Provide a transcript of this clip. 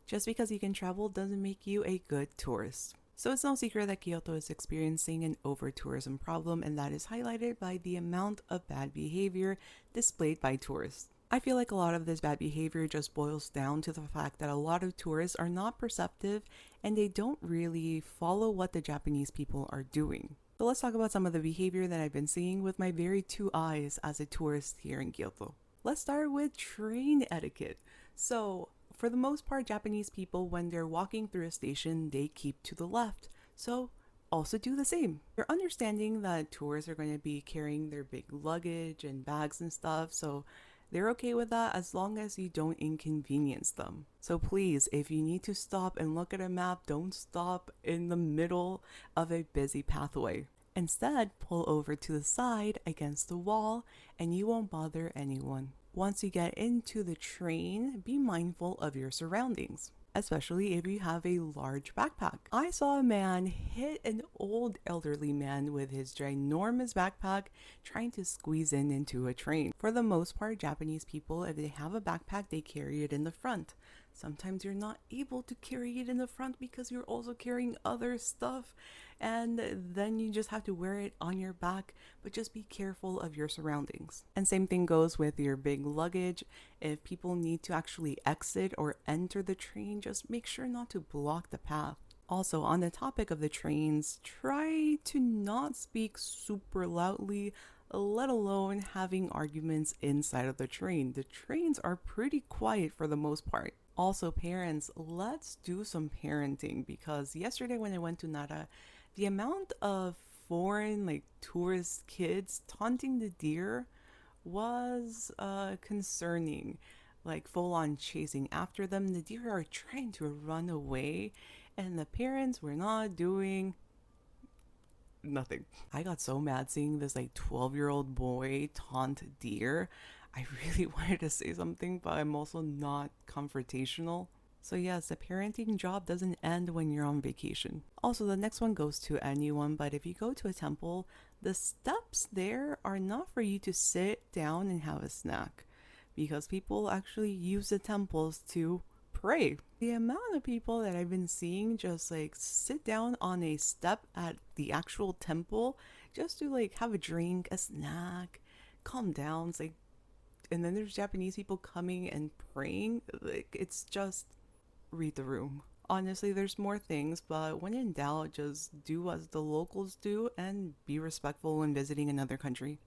Just because you can travel doesn't make you a good tourist. So it's no secret that Kyoto is experiencing an over tourism problem, and that is highlighted by the amount of bad behavior displayed by tourists. I feel like a lot of this bad behavior just boils down to the fact that a lot of tourists are not perceptive and they don't really follow what the Japanese people are doing. So let's talk about some of the behavior that I've been seeing with my very two eyes as a tourist here in Kyoto. Let's start with train etiquette. So, for the most part, Japanese people, when they're walking through a station, they keep to the left. So, also do the same. You're understanding that tourists are going to be carrying their big luggage and bags and stuff, so they're okay with that as long as you don't inconvenience them. So please, if you need to stop and look at a map, don't stop in the middle of a busy pathway. Instead, pull over to the side against the wall and you won't bother anyone. Once you get into the train, be mindful of your surroundings, especially if you have a large backpack. I saw a man hit an old elderly man with his ginormous backpack trying to squeeze in into a train. For the most part, Japanese people, if they have a backpack, they carry it in the front. Sometimes you're not able to carry it in the front because you're also carrying other stuff, and then you just have to wear it on your back, but just be careful of your surroundings. And same thing goes with your big luggage. If people need to actually exit or enter the train, just make sure not to block the path. Also, on the topic of the trains, try to not speak super loudly, let alone having arguments inside of the train. The trains are pretty quiet for the most part. Also, parents, let's do some parenting because yesterday when I went to Nara, the amount of foreign, like tourist kids taunting the deer was concerning. Like full on chasing after them. The deer are trying to run away, and the parents were not doing nothing. I got so mad seeing this like 12-year-old boy taunt deer. I really wanted to say something, but I'm also not confrontational. So yes, the parenting job doesn't end when you're on vacation. Also, the next one goes to anyone, but if you go to a temple, the steps there are not for you to sit down and have a snack because people actually use the temples to pray. The amount of people that I've been seeing just like sit down on a step at the actual temple just to like have a drink, a snack, calm down. It's like, and then there's Japanese people coming and praying. Like, it's just read the room. Honestly, there's more things, but when in doubt, just do as the locals do and be respectful when visiting another country.